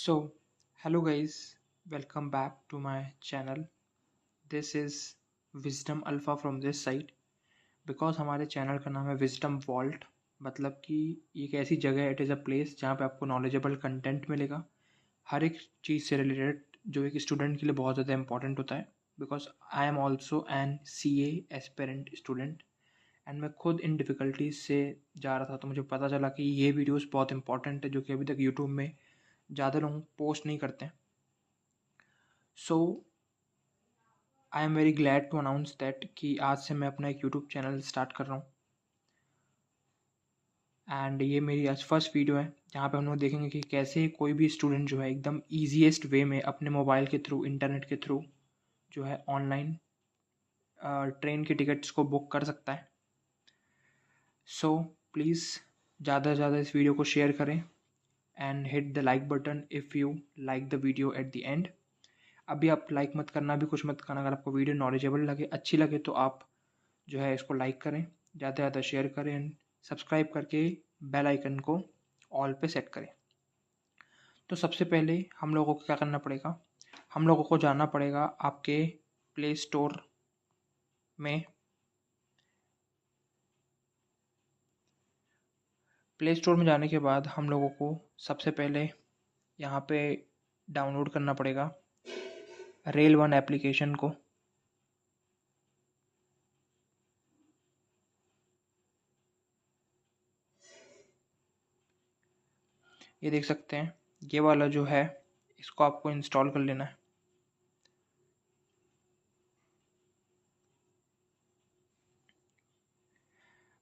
So, hello guys, welcome back to my channel. This is Wisdom Alpha from this side. Because हमारे channel का नाम है wisdom vault, मतलब कि ये एक ऐसी जगह है, इट इज़ अ प्लेस जहाँ पे आपको नॉलेजेबल कंटेंट मिलेगा हर एक चीज़ से रिलेटेड, जो एक स्टूडेंट के लिए बहुत ज़्यादा इंपॉर्टेंट होता है। Because I am also an CA aspirant student and मैं खुद इन डिफ़िकल्टीज से जा रहा था, तो मुझे पता चला कि ये वीडियोस बहुत इंपॉर्टेंट है जो कि अभी तक यूट्यूब में ज़्यादा लोग पोस्ट नहीं करते हैं। So I am very glad to announce that कि आज से मैं अपना एक यूट्यूब चैनल स्टार्ट कर रहा हूँ। एंड ये मेरी आज फर्स्ट वीडियो है जहाँ पे हम लोग देखेंगे कि कैसे कोई भी स्टूडेंट जो है एकदम ईजीएस्ट वे में अपने मोबाइल के थ्रू, इंटरनेट के थ्रू जो है ऑनलाइन ट्रेन की टिकट्स को बुक कर सकता है। सो प्लीज़ ज़्यादा से ज़्यादा इस वीडियो को शेयर करें and hit the like button if you like the video at the end. अभी आप लाइक मत करना, भी कुछ मत करना, अगर आपको वीडियो नॉलेजेबल लगे, अच्छी लगे तो आप जो है इसको लाइक करें, ज़्यादा से ज़्यादा शेयर करें एंड सब्सक्राइब करके बेल आइकन को ऑल पे सेट करें। तो सबसे पहले हम लोगों को क्या करना पड़ेगा, हम लोगों को जाना पड़ेगा आपके प्ले स्टोर में। प्ले स्टोर में जाने के बाद हम लोगों को सबसे पहले यहाँ पे डाउनलोड करना पड़ेगा रेल वन एप्लीकेशन को। ये देख सकते हैं, ये वाला जो है इसको आपको इंस्टॉल कर लेना है।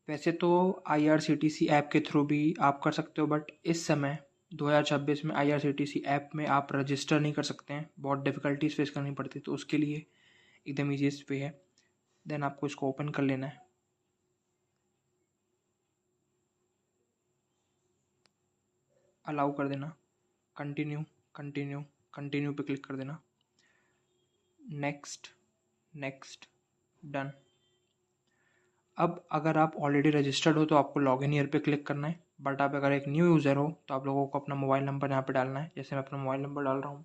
वैसे तो IRCTC ऐप के थ्रू भी आप कर सकते हो, बट इस समय 2026 में IRCTC ऐप में आप रजिस्टर नहीं कर सकते हैं, बहुत डिफ़िकल्टीज फेस करनी पड़ती है। तो उसके लिए एकदम ईजीएस्ट वे है, देन आपको इसको ओपन कर लेना है। अलाउ कर देना, कंटिन्यू कंटिन्यू कंटिन्यू पे क्लिक कर देना, नेक्स्ट नेक्स्ट, डन। अब अगर आप ऑलरेडी रजिस्टर्ड हो तो आपको लॉगिन ईयर पे क्लिक करना है, बट आप अगर एक न्यू यूज़र हो तो आप लोगों को अपना मोबाइल नंबर यहाँ पे डालना है। जैसे मैं अपना मोबाइल नंबर डाल रहा हूँ,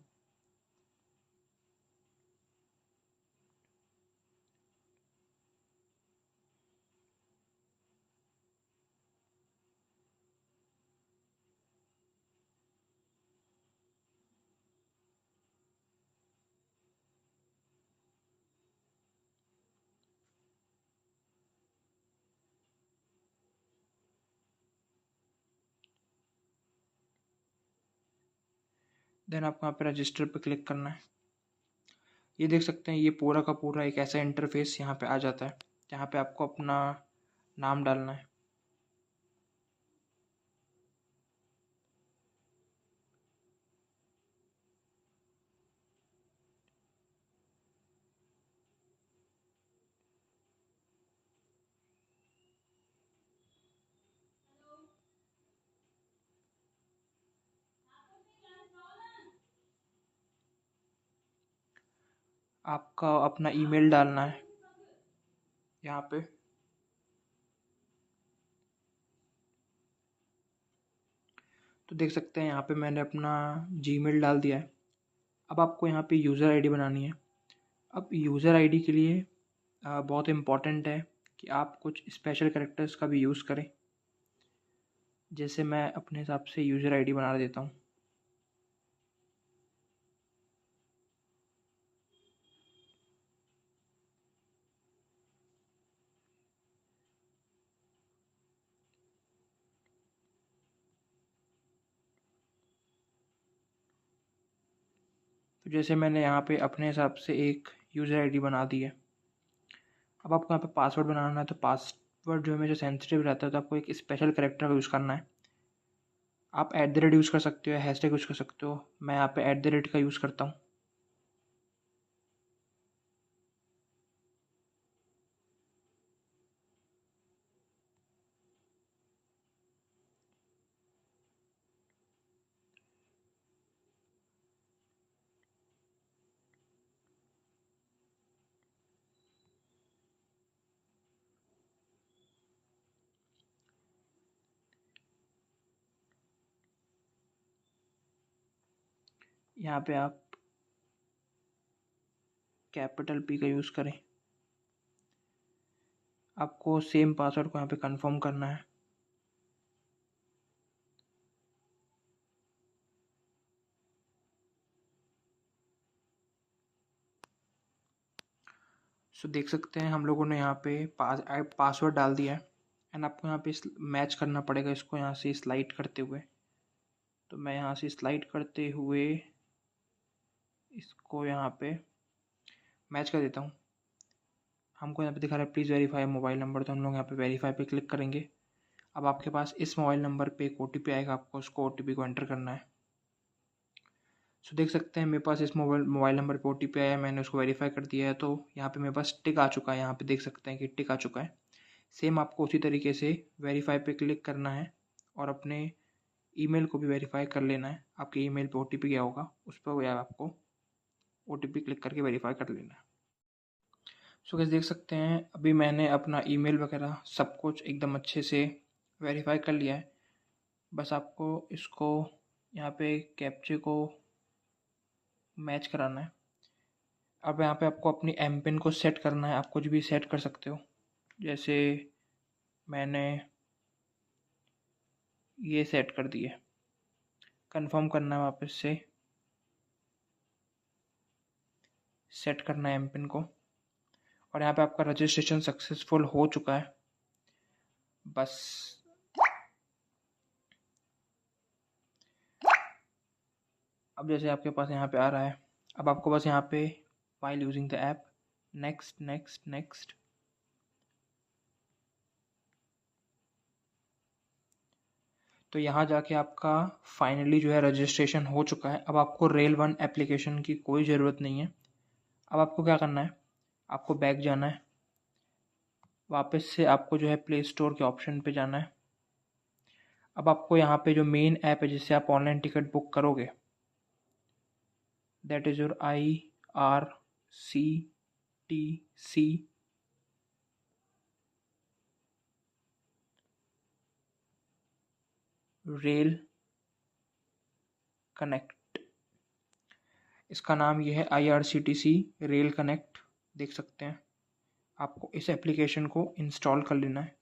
देन आपको यहाँ पे रजिस्टर पे क्लिक करना है। ये देख सकते हैं, ये पूरा का पूरा एक ऐसा इंटरफेस यहाँ पे आ जाता है जहाँ पे आपको अपना नाम डालना है। आपका अपना ईमेल डालना है यहाँ पे। तो देख सकते हैं यहाँ पे मैंने अपना जीमेल डाल दिया है। अब आपको यहाँ पे यूज़र आईडी बनानी है। अब यूज़र आईडी के लिए बहुत इम्पॉर्टेंट है कि आप कुछ स्पेशल कैरेक्टर्स का भी यूज़ करें। जैसे मैं अपने हिसाब से यूज़र आईडी बना देता हूँ। तो जैसे मैंने यहाँ पे अपने हिसाब से एक यूज़र आईडी बना दी है। अब आपको यहाँ पे पासवर्ड बनाना है, तो पासवर्ड जो है हमेशा सेंसिटिव रहता है, तो आपको एक स्पेशल कैरेक्टर का यूज़ करना है। आप @ यूज़ कर सकते हो, हैशटैग यूज़ कर सकते हो। मैं यहाँ पे @ का यूज़ करता हूँ। यहाँ पे आप कैपिटल P का यूज़ करें। आपको सेम पासवर्ड को यहाँ पे कंफर्म करना है। सो देख सकते हैं हम लोगों ने यहाँ पे पासवर्ड डाल दिया है एंड आपको यहाँ पे मैच करना पड़ेगा इसको यहाँ से स्लाइड करते हुए। तो मैं यहाँ से स्लाइड करते हुए इसको यहाँ पे मैच कर देता हूँ। हमको यहाँ पे दिखा रहा है प्लीज़ वेरीफाई मोबाइल नंबर, तो हम लोग यहाँ पे वेरीफाई पे क्लिक करेंगे। अब आपके पास इस मोबाइल नंबर पे एक OTP आएगा, आपको उसको OTP को एंटर करना है। सो देख सकते हैं मेरे पास इस मोबाइल नंबर पे OTP आया है, मैंने उसको वेरीफाई कर दिया है। तो यहाँ पे मेरे पास टिक आ चुका है, यहाँ पे देख सकते हैं कि टिक आ चुका है। सेम आपको उसी तरीके से वेरीफाई पे क्लिक करना है और अपने ईमेल को भी वेरीफाई कर लेना है। आपके ईमेल पे OTP गया होगा, उस पर आपको OTP क्लिक करके वेरीफाई कर लेना है। सो गाइस देख सकते हैं अभी मैंने अपना ईमेल वगैरह सब कुछ एकदम अच्छे से वेरीफाई कर लिया है। बस आपको इसको यहाँ पे कैप्चे को मैच कराना है। अब यहाँ पे आपको अपनी एमपिन को सेट करना है। आप कुछ भी सेट कर सकते हो, जैसे मैंने ये सेट कर दिए। कंफर्म करना है, वापस से सेट करना है एमपिन को। और यहाँ पे आपका रजिस्ट्रेशन सक्सेसफुल हो चुका है। बस अब जैसे आपके पास यहाँ पे आ रहा है, अब आपको बस यहाँ पे while using the app next next next, तो यहाँ जाके आपका फाइनली जो है रजिस्ट्रेशन हो चुका है। अब आपको रेल 1 एप्लीकेशन की कोई ज़रूरत नहीं है। अब आपको क्या करना है, आपको बैक जाना है, वापस से आपको जो है प्ले स्टोर के ऑप्शन पे जाना है। अब आपको यहाँ पे जो मेन ऐप है जिससे आप ऑनलाइन टिकट बुक करोगे, that is your IRCTC rail connect. इसका नाम ये है IRCTC रेल कनेक्ट। देख सकते हैं आपको इस एप्लीकेशन को इंस्टॉल कर लेना है।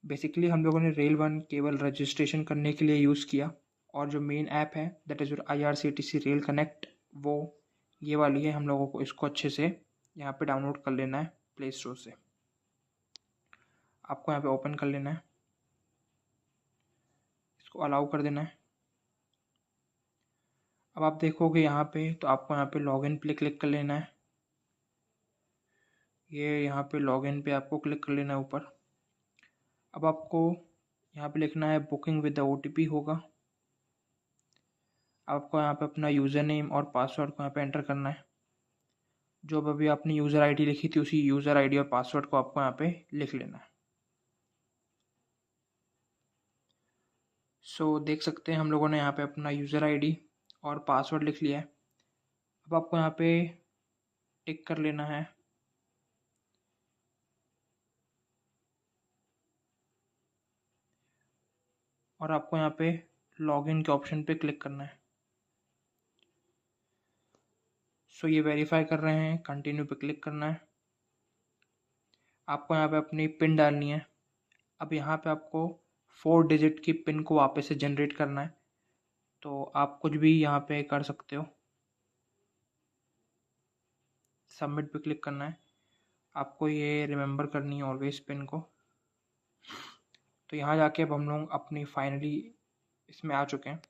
बेसिकली हम लोगों ने रेल 1 केवल रजिस्ट्रेशन करने के लिए यूज़ किया, और जो मेन ऐप है that is your IRCTC rail connect, वो ये वाली है। हम लोगों को इसको अच्छे से यहाँ पे डाउनलोड कर लेना है प्ले स्टोर से। आपको यहाँ पे ओपन कर लेना है, इसको अलाउ कर देना है। अब आप देखोगे यहाँ पे, तो आपको यहाँ पे लॉगिन पे क्लिक कर लेना है। ये यहाँ पे लॉगिन पे आपको क्लिक कर लेना है ऊपर। अब आपको यहाँ पे लिखना है बुकिंग विद द OTP होगा। आपको यहाँ पे अपना यूज़र नेम और पासवर्ड को यहाँ पे एंटर करना है। जो अभी आपने यूज़र आईडी लिखी थी उसी यूज़र आईडी और पासवर्ड को आपको यहाँ पे लिख लेना है। सो देख सकते हैं हम लोगों ने यहाँ पे अपना यूज़र आईडी और पासवर्ड लिख लिया है। अब आपको यहाँ पे टिक कर लेना है। और आपको यहाँ पे लॉगिन के ऑप्शन पे क्लिक करना है। सो ये वेरीफाई कर रहे हैं, कंटिन्यू पे क्लिक करना है। आपको यहाँ पे अपनी पिन डालनी है। अब यहाँ पे आपको 4 डिजिट की पिन को वापस से जनरेट करना है, तो आप कुछ भी यहाँ पे कर सकते हो। सबमिट पे क्लिक करना है। आपको ये रिमेंबर करनी है ऑलवेज पिन को। तो यहाँ जाके अब हम लोग अपनी फाइनली इसमें आ चुके हैं।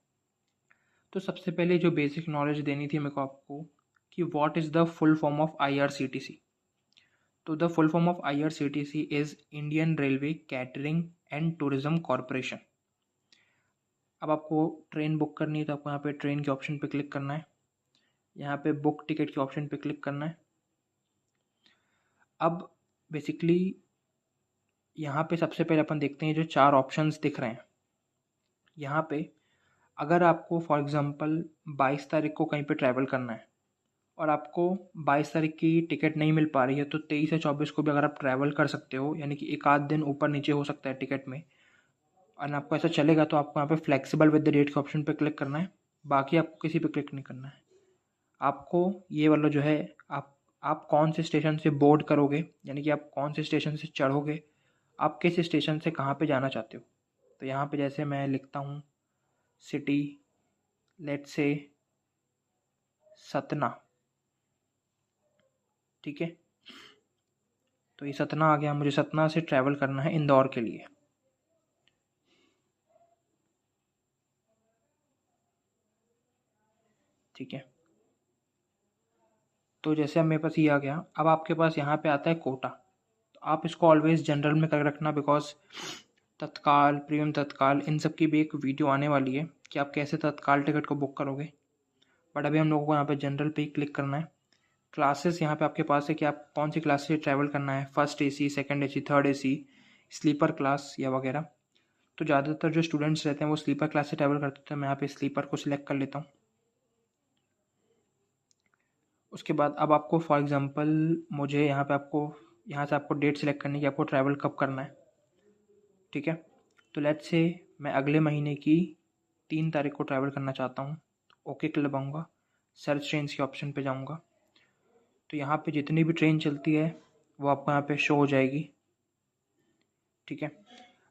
तो सबसे पहले जो बेसिक नॉलेज देनी थी मेरे को आपको, कि what is the full form of IRCTC। तो the full form of IRCTC is Indian railway catering and tourism corporation. अब आपको ट्रेन बुक करनी है, तो आपको यहाँ पे ट्रेन के ऑप्शन पे क्लिक करना है। यहाँ पे बुक टिकट के ऑप्शन पे क्लिक करना है। अब बेसिकली यहाँ पे सबसे पहले अपन देखते हैं जो 4 ऑप्शंस दिख रहे हैं। यहाँ पे अगर आपको फॉर एग्ज़ाम्पल 22 तारीख को कहीं पे ट्रैवल करना है और आपको 22 तारीख की टिकट नहीं मिल पा रही है, तो 23 या 24 को भी अगर आप ट्रैवल कर सकते हो, यानी कि एक आध दिन ऊपर नीचे हो सकता है टिकट में, और आपको ऐसा चलेगा, तो आपको यहाँ पे फ्लेक्सिबल विद द डेट के ऑप्शन पे क्लिक करना है। बाकी आपको किसी पे क्लिक नहीं करना है। आपको ये वाला जो है, आप कौन से स्टेशन से बोर्ड करोगे, यानी कि आप कौन से स्टेशन से चढ़ोगे, आप किस स्टेशन से कहाँ पे जाना चाहते हो। तो यहाँ पे जैसे मैं लिखता हूँ सिटी, लेट्स से सतना, ठीक है। तो ये सतना आ गया, मुझे सतना से ट्रैवल करना है इंदौर के लिए, ठीक है। तो जैसे अब मेरे पास ये आ गया, अब आपके पास यहाँ पे आता है कोटा। तो आप इसको ऑलवेज जनरल में कर रखना, बिकॉज तत्काल, प्रीमियम तत्काल, इन सब की भी एक वीडियो आने वाली है कि आप कैसे तत्काल टिकट को बुक करोगे। बट अभी हम लोगों को यहाँ पे जनरल पे ही क्लिक करना है। क्लासेस यहाँ पे आपके पास है कि आप कौन सी क्लास से ट्रैवल करना है, first AC, second AC, third AC, sleeper class या वगैरह। तो ज़्यादातर जो स्टूडेंट्स रहते हैं वो स्लीपर क्लास से ट्रैवल करते हैं, तो मैं यहाँ पे स्लीपर को सिलेक्ट कर लेता हूँ। उसके बाद अब आपको फॉर एग्ज़ाम्पल मुझे यहाँ पे यहाँ से आपको डेट सेलेक्ट करनी है कि आपको ट्रैवल कब करना है, ठीक है। तो लेट्स से मैं अगले महीने की 3 तारीख को ट्रैवल करना चाहता हूँ। ओके क्लिक दबाऊँगा, सर्च ट्रेन्स के ऑप्शन पे जाऊँगा। तो यहाँ पे जितनी भी ट्रेन चलती है वो आपको यहाँ पे शो हो जाएगी, ठीक है।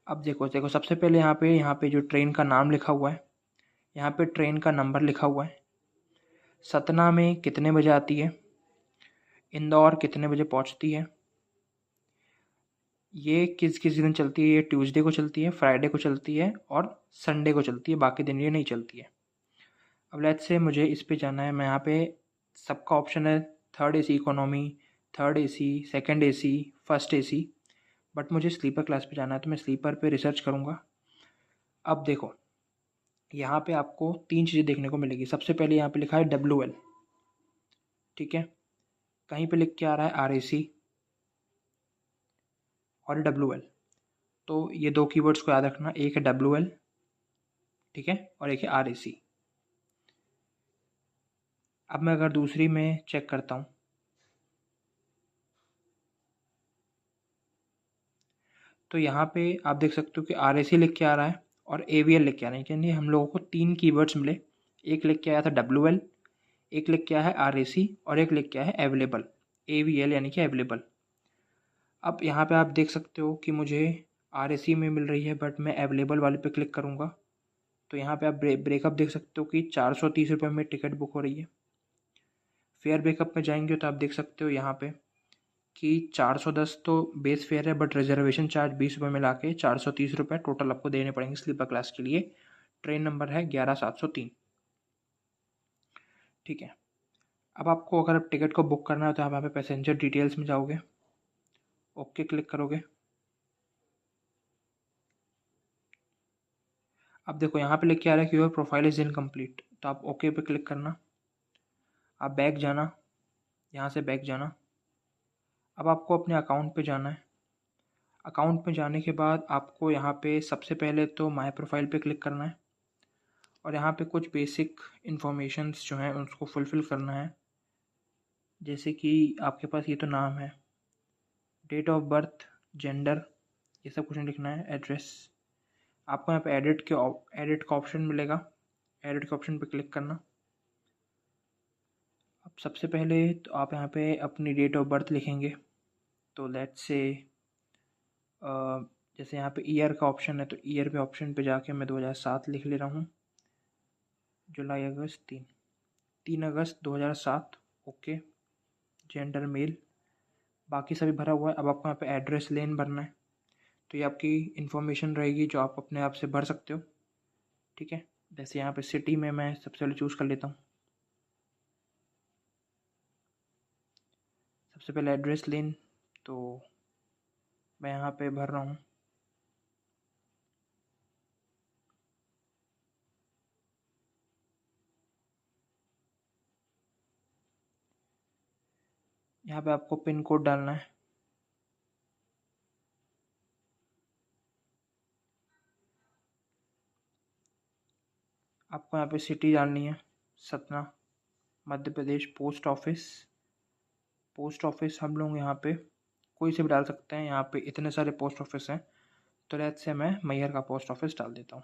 अब देखो देखो सबसे पहले यहाँ पे जो ट्रेन का नाम लिखा हुआ है, यहाँ पे ट्रेन का नंबर लिखा हुआ है, सतना में कितने बजे आती है, इंदौर कितने बजे पहुँचती है, ये किस किस दिन चलती है, ये ट्यूसडे को चलती है, फ्राइडे को चलती है और संडे को चलती है, बाकी दिन ये नहीं चलती है। अब लेट्स से मुझे इस पे जाना है, मैं यहाँ पे सबका ऑप्शन है third AC economy, third AC, second AC, first AC, but मुझे स्लीपर क्लास पे जाना है तो मैं स्लीपर पे रिसर्च करूँगा। अब देखो यहाँ पे आपको 3 चीज़ें देखने को मिलेगी। सबसे पहले यहाँ पे लिखा है WL, ठीक है। कहीं पे लिख के आ रहा है RAC और WL। तो ये 2 कीवर्ड्स को याद रखना, एक है WL, ठीक है, और एक है RAC। अब मैं अगर दूसरी में चेक करता हूँ तो यहाँ पे आप देख सकते हो कि RAC लिख के आ रहा है और AVL लिख के आ रहा है, यानी हम लोगों को 3 कीवर्ड्स मिले। एक लिख के आया था WL, एक लिख के आया है RAC और एक लिख के आया है अवेलेबल, AVL यानी कि अवेलेबल। अब यहाँ पे आप देख सकते हो कि मुझे RAC में मिल रही है, बट मैं अवेलेबल वाले पे क्लिक करूँगा तो यहाँ पे आप ब्रेकअप देख सकते हो कि 430 रुपये में टिकट बुक हो रही है। फेयर ब्रेकअप में जाएंगे तो आप देख सकते हो यहाँ पे कि 410 तो बेस फेयर है, बट रिजर्वेशन चार्ज 20 रुपये मिला के 430 रुपये टोटल आपको देने पड़ेंगे स्लीपर क्लास के लिए। ट्रेन नंबर है 11703, ठीक है। अब आपको अगर आप टिकट को बुक करना है तो आप यहाँ पे पैसेंजर डिटेल्स में जाओगे, ओके क्लिक करोगे। अब देखो यहाँ पे लिख के आ रहा है कि योर प्रोफाइल इज़ इनकम्प्लीट, तो आप ओके पे क्लिक करना। आप बैक जाना, यहाँ से बैक जाना। अब आपको अपने अकाउंट पे जाना है। अकाउंट में जाने के बाद आपको यहाँ पे सबसे पहले तो माय प्रोफाइल पे क्लिक करना है और यहाँ पे कुछ बेसिक इन्फॉर्मेशंस जो हैं उसको फुलफ़िल करना है। जैसे कि आपके पास ये तो नाम है, डेट ऑफ बर्थ, जेंडर, ये सब कुछ नहीं लिखना है, एड्रेस। आपको यहाँ पे एडिट का ऑप्शन मिलेगा, एडिट के ऑप्शन पे क्लिक करना। अब सबसे पहले तो आप यहाँ पे अपनी डेट ऑफ बर्थ लिखेंगे। तो लेट्स से जैसे यहाँ पे ईयर का ऑप्शन है तो ईयर पे ऑप्शन पे जाके मैं 2007 लिख ले रहा हूँ। जुलाई अगस्त 3 अगस्त 2007, ओके। जेंडर मेल, बाकी सभी भरा हुआ है। अब आपको यहाँ पे एड्रेस लेन भरना है। तो ये आपकी इन्फॉर्मेशन रहेगी जो आप अपने आप से भर सकते हो, ठीक है। जैसे यहाँ पे सिटी में मैं सबसे पहले चूज़ कर लेता हूँ। सबसे पहले एड्रेस लेन, तो मैं यहाँ पे भर रहा हूँ। यहाँ पे आपको पिन कोड डालना है। आपको यहाँ पे सिटी डालनी है, सतना, मध्य प्रदेश। पोस्ट ऑफिस हम लोग यहाँ पे कोई से भी डाल सकते हैं, यहाँ पे इतने सारे पोस्ट ऑफिस हैं। तो लेट्स से मैं मैहर का पोस्ट ऑफिस डाल देता हूँ।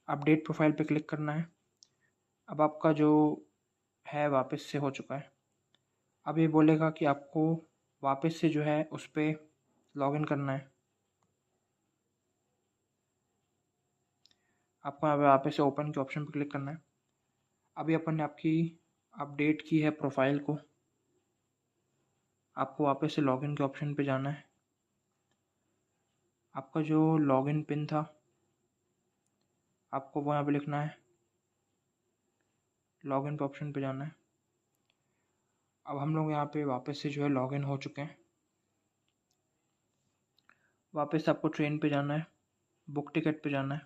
अपडेट प्रोफाइल पे क्लिक करना है। अब आपका जो है वापस से हो चुका है। अब ये बोलेगा कि आपको वापस से जो है उस पर लॉगिन करना है। आपको यहाँ पे वापस से ओपन के ऑप्शन पर क्लिक करना है। अभी अपन ने आपकी अपडेट की है प्रोफाइल को, आपको वापस से लॉगिन के ऑप्शन पे जाना है। आपका जो लॉगिन पिन था आपको वो यहाँ पे लिखना है, लॉगिन पे ऑप्शन पे जाना है। अब हम लोग यहाँ पे वापस से जो है लॉगिन हो चुके हैं। वापस से आपको ट्रेन पे जाना है, बुक टिकट पे जाना है।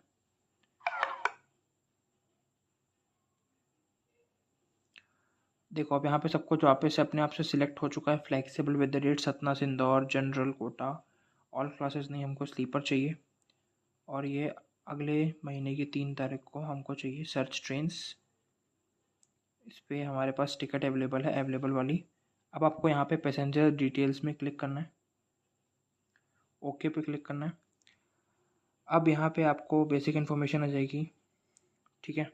देखो अब यहाँ पे सब कुछ वापस से अपने आप से सिलेक्ट हो चुका है। Flexible with the date Satna से Indore, general quota, all classes नहीं, हमको स्लीपर चाहिए। और ये अगले महीने की 3 तारीख को हमको चाहिए सर्च ट्रेन्स। इस पर हमारे पास टिकट अवेलेबल है, अवेलेबल वाली। अब आपको यहाँ पे पैसेंजर डिटेल्स में क्लिक करना है, ओके पे क्लिक करना है। अब यहाँ पे आपको बेसिक इन्फॉर्मेशन आ जाएगी, ठीक है।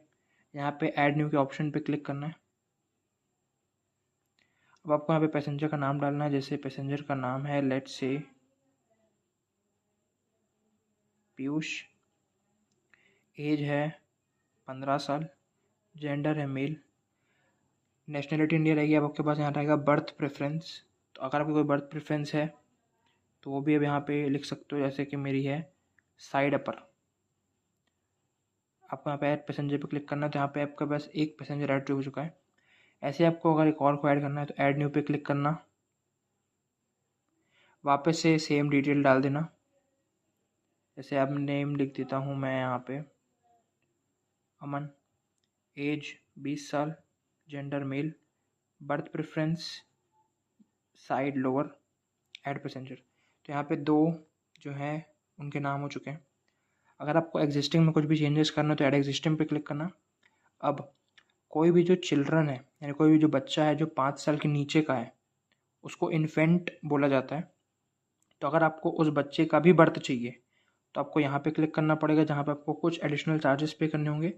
यहाँ पे ऐड न्यू के ऑप्शन पे क्लिक करना है। अब आपको यहाँ पे पैसेंजर का नाम डालना है। जैसे पैसेंजर का नाम है लेट्स से पीयूष, एज है 15 साल, जेंडर है मेल, नेशनलिटी इंडिया रहेगी। अब आपके पास यहाँ रहेगा बर्थ प्रेफरेंस। तो अगर आपकी कोई बर्थ प्रेफरेंस है तो वो भी अब यहाँ पे लिख सकते हो, जैसे कि मेरी है साइड अपर। आपको यहाँ पे ऐड पैसेंजर पे क्लिक करना है। तो यहाँ पे आपके पास एक पैसेंजर ऐड हो चुका है। ऐसे आपको अगर एक और को ऐड करना है तो ऐड न्यू पे क्लिक करना, वापस से सेम डिटेल डाल देना। जैसे अब नेम लिख देता हूँ मैं यहाँ पे अमन, एज 20 साल, gender male, birth preference side lower, add passenger. तो यहाँ पे 2 जो हैं उनके नाम हो चुके हैं। अगर आपको एग्जिस्टिंग में कुछ भी चेंजेस करना है तो ऐड एग्जिस्टिंग पे क्लिक करना। अब कोई भी जो चिल्ड्रन है, यानी कोई भी जो बच्चा है जो 5 साल के नीचे का है, उसको इन्फेंट बोला जाता है। तो अगर आपको उस बच्चे का भी बर्थ चाहिए तो आपको यहाँ पे क्लिक करना पड़ेगा, जहाँ पे आपको कुछ एडिशनल चार्जेस पे करने होंगे।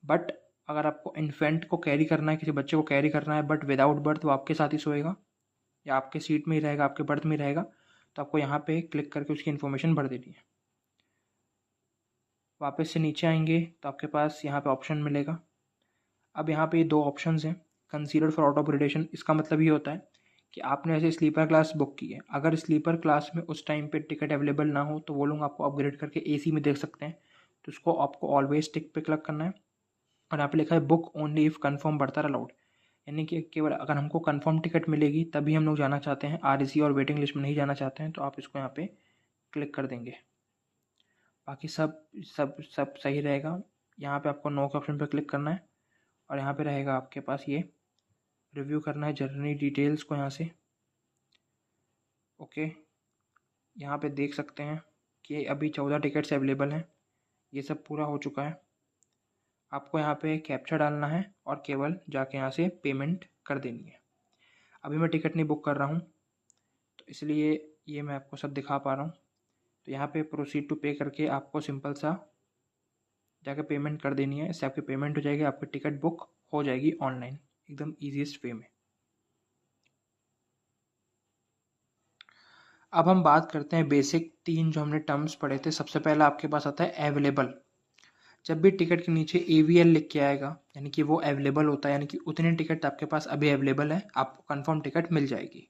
बट अगर आपको इन्फेंट को कैरी करना है, किसी बच्चे को कैरी करना है बट विदाउट बर्थ, वो आपके साथ ही सोएगा या आपके सीट में ही रहेगा, आपके बर्थ में ही रहेगा, तो आपको यहाँ पे क्लिक करके उसकी इन्फॉर्मेशन भर देनी है। वापस से नीचे आएंगे तो आपके पास यहाँ पे ऑप्शन मिलेगा। अब यहाँ पे 2 ऑप्शंस हैं, कंसीडर्ड फॉर ऑटो अपग्रेडेशन। इसका मतलब ये होता है कि आपने ऐसे स्लीपर क्लास बुक की है, अगर स्लीपर क्लास में उस टाइम पे टिकट अवेलेबल ना हो तो वो लोग आपको अपग्रेड करके एसी में देख सकते हैं। तो उसको आपको ऑलवेज टिक पे क्लिक करना है। और यहाँ पे लिखा है book only if confirm birth allowed, यानी कि केवल अगर हमको कन्फर्म टिकट मिलेगी तभी हम लोग जाना चाहते हैं, आरएसी और वेटिंग लिस्ट में नहीं जाना चाहते हैं, तो आप इसको यहाँ पे क्लिक कर देंगे। बाकी सब सब सब सही रहेगा। यहाँ पे आपको नो के ऑप्शन पे क्लिक करना है और यहाँ पे रहेगा आपके पास ये रिव्यू करना है जर्नी डिटेल्स को यहाँ से, ओके। यहाँ पे देख सकते हैं कि अभी 14 टिकट्स अवेलेबल हैं। ये सब पूरा हो चुका है। आपको यहाँ पे कैप्चा डालना है और केवल जाके यहाँ से पेमेंट कर देनी है। अभी मैं टिकट नहीं बुक कर रहा हूँ तो इसलिए ये मैं आपको सब दिखा पा रहा हूँ। तो यहाँ पे प्रोसीड टू पे करके आपको सिंपल सा जाके पेमेंट कर देनी है। इससे आपकी पेमेंट हो जाएगी, आपकी टिकट बुक हो जाएगी ऑनलाइन एकदम ईजीएस्ट वे में। अब हम बात करते हैं बेसिक 3 जो हमने टर्म्स पढ़े थे। सबसे पहला आपके पास आता है अवेलेबल। जब भी टिकट के नीचे AVL लिख के आएगा यानी कि वो अवेलेबल होता है, यानी कि उतने टिकट आपके पास अभी अवेलेबल है, आपको कंफर्म टिकट मिल जाएगी।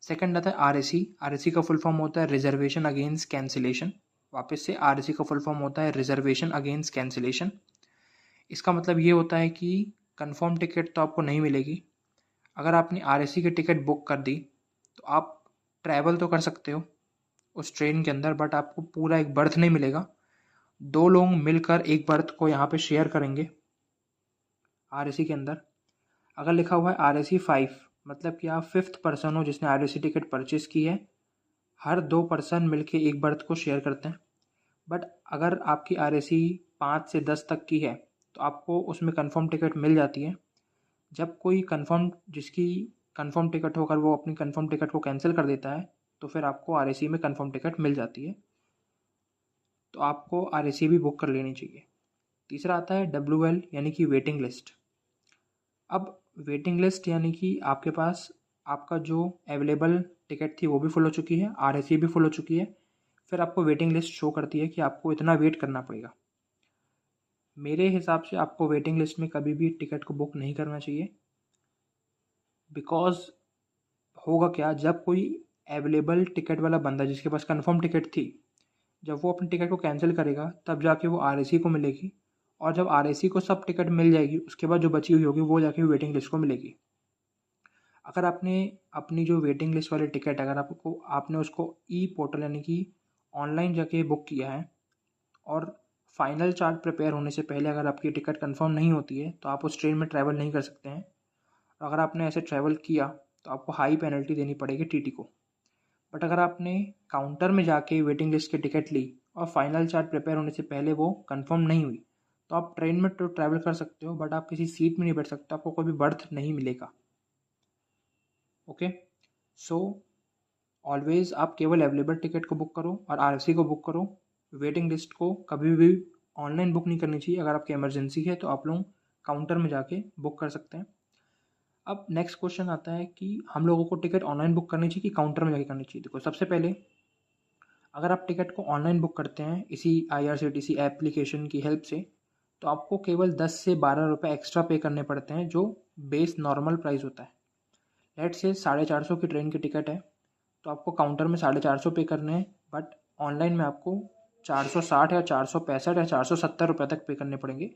सेकंड आता है RAC। RAC का फुल फॉर्म होता है रिजर्वेशन अगेंस्ट कैंसिलेशन। वापस से RAC का फुल फॉर्म होता है रिजर्वेशन अगेंस्ट कैंसिलेशन। इसका मतलब ये होता है कि कंफर्म टिकट तो आपको नहीं मिलेगी। अगर आपने RAC की टिकट बुक कर दी तो आप ट्रैवल तो कर सकते हो उस ट्रेन के अंदर, बट आपको पूरा एक बर्थ नहीं मिलेगा। 2 लोग मिलकर एक बर्थ को यहाँ पे शेयर करेंगे RAC के अंदर। अगर लिखा हुआ है RAC 5, मतलब कि आप 5th पर्सन हो जिसने RAC टिकट परचेज की है। हर 2 पर्सन मिलके एक बर्थ को शेयर करते हैं। बट अगर आपकी RAC 5 से 10 तक की है तो आपको उसमें कंफर्म टिकट मिल जाती है। जब कोई जिसकी कंफर्म टिकट हो, अगर वो अपनी कंफर्म टिकट को कैंसिल कर देता है तो फिर आपको RAC में कंफर्म टिकट मिल जाती है। तो आपको RAC भी बुक कर लेनी चाहिए। तीसरा आता है WL यानी कि वेटिंग लिस्ट। अब वेटिंग लिस्ट यानी कि आपके पास आपका जो अवेलेबल टिकट थी वो भी फुल हो चुकी है, RAC भी फुल हो चुकी है, फिर आपको वेटिंग लिस्ट शो करती है कि आपको इतना वेट करना पड़ेगा। मेरे हिसाब से आपको वेटिंग लिस्ट में कभी भी टिकट को बुक नहीं करना चाहिए, बिकॉज होगा क्या, जब कोई अवेलेबल टिकट वाला बंदा जिसके पास कंफर्म टिकट थी, जब वो अपनी टिकट को कैंसिल करेगा तब जाके वो RAC को मिलेगी, और जब RAC को सब टिकट मिल जाएगी उसके बाद जो बची हुई होगी वो जाके वेटिंग लिस्ट को मिलेगी। अगर आपने अपनी जो वेटिंग लिस्ट वाली टिकट अगर आपने उसको ई पोर्टल यानी कि ऑनलाइन जाके बुक किया है, और फाइनल चार्ट प्रिपेयर होने से पहले अगर आपकी टिकट कंफर्म नहीं होती है तो आप उस ट्रेन में ट्रैवल नहीं कर सकते हैं। और अगर आपने ऐसे ट्रैवल किया तो आपको हाई पेनल्टी देनी पड़ेगी TT को। बट अगर आपने काउंटर में जाके वेटिंग लिस्ट की टिकट ली और फाइनल चार्ट प्रिपेयर होने से पहले वो कंफर्म नहीं हुई, तो आप ट्रेन में तो ट्रैवल कर सकते हो बट आप किसी सीट में नहीं बैठ सकते, आपको कोई भी बर्थ नहीं मिलेगा। ओके, सो ऑलवेज आप केवल अवेलेबल टिकट को बुक करो और RAC को बुक करो। वेटिंग लिस्ट को कभी भी ऑनलाइन बुक नहीं करनी चाहिए। अगर आपकी इमरजेंसी है तो आप लोग काउंटर में जाके बुक कर सकते हैं। अब नेक्स्ट क्वेश्चन आता है कि हम लोगों को टिकट ऑनलाइन बुक करनी चाहिए कि काउंटर में जाके करनी चाहिए। देखो, सबसे पहले अगर आप टिकट को ऑनलाइन बुक करते हैं इसी IRCTC एप्लीकेशन की हेल्प से, तो आपको केवल 10 से 12 रुपये एक्स्ट्रा पे करने पड़ते हैं, जो बेस नॉर्मल प्राइस होता है। लेट से 450 की ट्रेन की टिकट है तो आपको काउंटर में 450 पे करने हैं, बट ऑनलाइन में आपको 460 या 465 या 470 रुपये तक पे करने पड़ेंगे।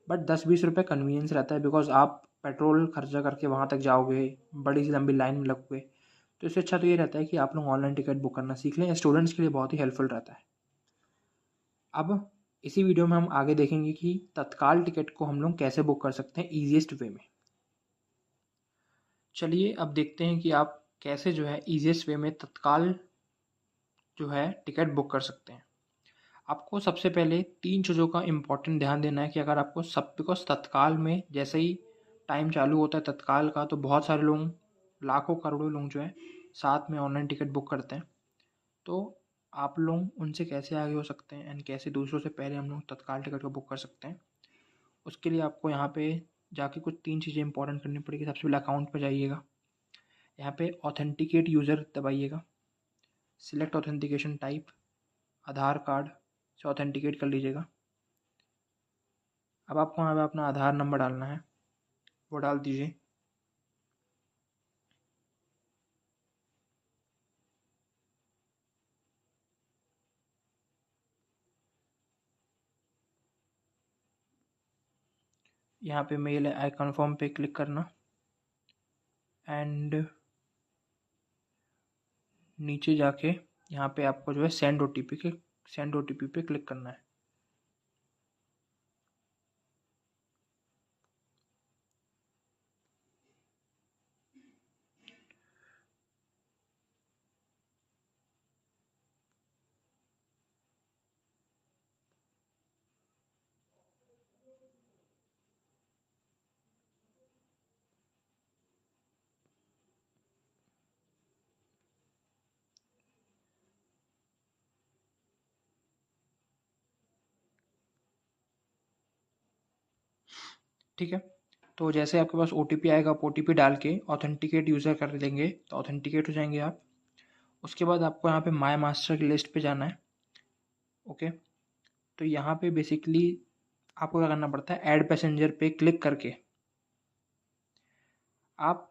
बट 10-20 रुपये कन्वीनियंस रहता है, बिकॉज आप पेट्रोल खर्चा करके वहाँ तक जाओगे, बड़ी सी लंबी लाइन में लगोगे, तो इससे अच्छा तो ये रहता है कि आप लोग ऑनलाइन टिकट बुक करना सीख लें। स्टूडेंट्स के लिए बहुत ही हेल्पफुल रहता है। अब इसी वीडियो में हम आगे देखेंगे कि तत्काल टिकट को हम लोग कैसे बुक कर सकते हैं ईजीएस्ट वे में। चलिए अब देखते हैं कि आप कैसे जो है ईजीएस्ट वे में तत्काल जो है टिकट बुक कर सकते हैं। आपको सबसे पहले 3 चीज़ों का इम्पोर्टेंट ध्यान देना है कि अगर आपको सब, बिकॉज तत्काल में जैसे ही टाइम चालू होता है तत्काल का, तो बहुत सारे लोग, लाखों करोड़ों लोग जो है साथ में ऑनलाइन टिकट बुक करते हैं। तो आप लोग उनसे कैसे आगे हो सकते हैं एंड कैसे दूसरों से पहले हम लोग तत्काल टिकट को बुक कर सकते हैं, उसके लिए आपको यहाँ पे जाके कुछ 3 चीज़ें इंपॉर्टेंट करनी पड़ेगी। सबसे पहले अकाउंट पर जाइएगा, यहाँ पे ऑथेंटिकेट यूज़र दबाइएगा, select authentication type, Aadhaar card से ऑथेंटिकेट कर लीजिएगा। अब आपको यहाँ पे अपना आधार नंबर डालना है, वो डाल दीजिए। यहाँ पे मेल आई कन्फर्म पे क्लिक करना, एंड नीचे जाके यहाँ पे आपको जो है सेंड OTP पे क्लिक करना है। ठीक है, तो जैसे आपके पास OTP आएगा, आप OTP डाल के ऑथेंटिकेट यूज़र कर देंगे तो ऑथेंटिकेट हो जाएंगे आप। उसके बाद आपको यहाँ पे माई मास्टर की लिस्ट पे जाना है। ओके, तो यहाँ पे बेसिकली आपको क्या करना पड़ता है, ऐड पैसेंजर पे क्लिक करके आप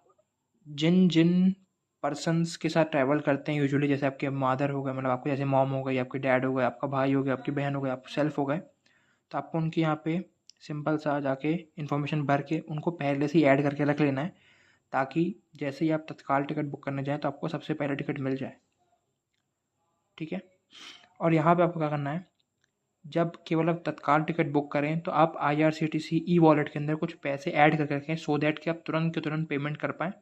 जिन जिन पर्सन्स के साथ ट्रैवल करते हैं यूजुअली, जैसे आपके मदर हो गए, मतलब आपके जैसे मॉम हो गई, आपके डैड हो गए, आपका भाई हो गया, आपकी बहन हो गई, आप सेल्फ हो गए, तो आपको उनके यहाँ पे सिंपल सा जाके इन्फॉर्मेशन भर के उनको पहले से ही ऐड करके रख लेना है, ताकि जैसे ही आप तत्काल टिकट बुक करने जाएँ तो आपको सबसे पहले टिकट मिल जाए। ठीक है, और यहाँ पे आपको क्या करना है, जब केवल आप तत्काल टिकट बुक करें तो आप IRCTC ई वॉलेट के अंदर कुछ पैसे ऐड करके रखें, सो दैट कि आप तुरंत के तुरंत पेमेंट कर पाएँ।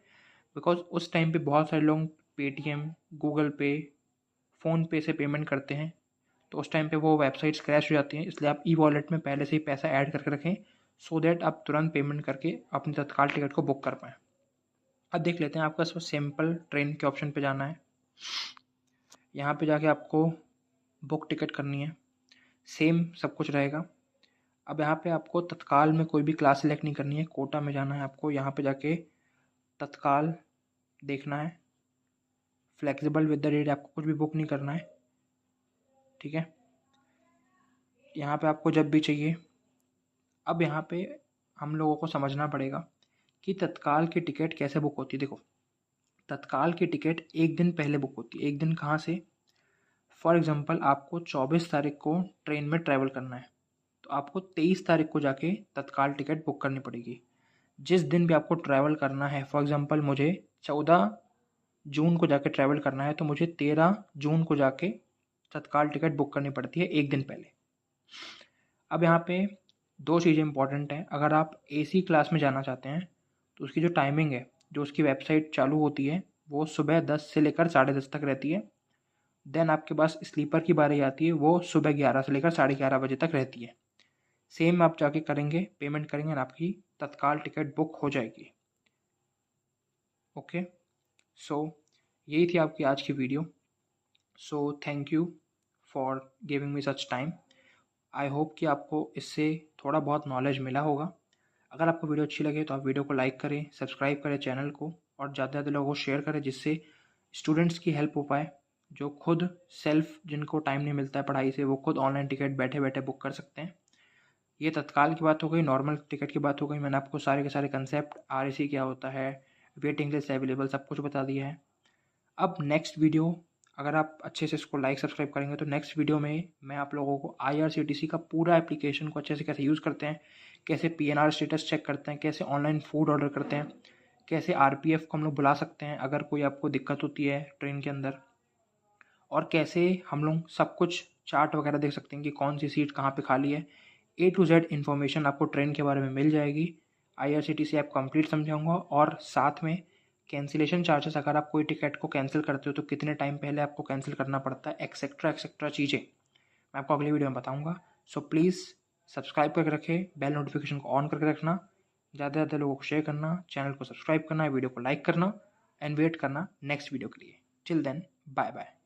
बिकॉज उस टाइम पे बहुत सारे लोग पेटीएम, गूगल पे, फ़ोनपे से पेमेंट करते हैं, तो उस टाइम पे वो वेबसाइट्स क्रैश हो जाती हैं। इसलिए आप ई वॉलेट में पहले से ही पैसा ऐड करके रखें, सो दैट आप तुरंत पेमेंट करके अपनी तत्काल टिकट को बुक कर पाएँ। अब देख लेते हैं, आपका सिंपल ट्रेन के ऑप्शन पे जाना है, यहाँ पे जाके आपको बुक टिकट करनी है, सेम सब कुछ रहेगा। अब यहाँ पे आपको तत्काल में कोई भी क्लास सेलेक्ट नहीं करनी है, कोटा में जाना है आपको। यहाँ पे जाके तत्काल देखना है, फ्लेक्सिबल विद द रेट, आपको कुछ भी बुक नहीं करना है, ठीक है। यहाँ पे आपको जब भी चाहिए। अब यहाँ पे हम लोगों को समझना पड़ेगा कि तत्काल की टिकट कैसे बुक होती है। देखो, तत्काल की टिकट एक दिन पहले बुक होती है। एक दिन कहाँ से? फॉर एग्जांपल आपको 24 तारीख को ट्रेन में ट्रैवल करना है, तो आपको 23 तारीख को जाके तत्काल टिकट बुक करनी पड़ेगी। जिस दिन भी आपको ट्रैवल करना है, फॉर एग्जांपल मुझे 14 जून को जाके ट्रैवल करना है, तो मुझे 13 जून को जाके तत्काल टिकट बुक करनी पड़ती है एक दिन पहले। अब यहाँ पे दो चीज़ें इंपॉर्टेंट हैं। अगर आप एसी क्लास में जाना चाहते हैं तो उसकी जो टाइमिंग है, जो उसकी वेबसाइट चालू होती है, वो सुबह 10 से लेकर 10:30 तक रहती है। देन आपके पास स्लीपर की बारी आती है, वो सुबह 11 से लेकर 11:30 बजे तक रहती है। सेम आप जाके करेंगे, पेमेंट करेंगे और आपकी तत्काल टिकट बुक हो जाएगी। ओके, सो यही थी आपकी आज की video. So thank you for giving me such time. I hope कि आपको इससे थोड़ा बहुत नॉलेज मिला होगा। अगर आपको वीडियो अच्छी लगे तो आप वीडियो को लाइक करें, सब्सक्राइब करें चैनल को, और ज़्यादा से ज़्यादा लोगों को शेयर करें, जिससे स्टूडेंट्स की हेल्प हो पाए, जो खुद जिनको टाइम नहीं मिलता है पढ़ाई से, वो खुद ऑनलाइन टिकट बैठे बैठे बुक कर सकते हैं। ये तत्काल की बात हो गई, नॉर्मल टिकट की बात हो गई। मैंने आपको सारे के सारे कंसेप्ट, RAC क्या होता है, वेटिंग लिस्ट अवेलेबल, सब कुछ बता दिया है। अब नेक्स्ट वीडियो, अगर आप अच्छे से इसको लाइक सब्सक्राइब करेंगे तो नेक्स्ट वीडियो में मैं आप लोगों को IRCTC का पूरा एप्लीकेशन को अच्छे से कैसे यूज़ करते हैं, कैसे PNR स्टेटस चेक करते हैं, कैसे ऑनलाइन फूड ऑर्डर करते हैं, कैसे RPF को हम लोग बुला सकते हैं अगर कोई आपको दिक्कत होती है ट्रेन के अंदर, और कैसे हम लोग सब कुछ चार्ट वगैरह देख सकते हैं कि कौन सी सीट कहाँ पे खाली है। A to Z इन्फॉर्मेशन आपको ट्रेन के बारे में मिल जाएगी। IRCTC ऐप कंप्लीट समझाऊंगा, और साथ में कैंसिलेशन चार्जेस, अगर आप कोई टिकट को कैंसिल करते हो तो कितने टाइम पहले आपको कैंसिल करना पड़ता है, एक्सेट्रा एक्सेट्रा चीज़ें मैं आपको अगली वीडियो में बताऊंगा। सो प्लीज़ सब्सक्राइब करके रखें, बेल नोटिफिकेशन को ऑन करके रखना, ज़्यादा से ज़्यादा लोगों को शेयर करना, चैनल को सब्सक्राइब करना, वीडियो को लाइक करना, एंड वेट करना नेक्स्ट वीडियो के लिए। Till then, bye bye.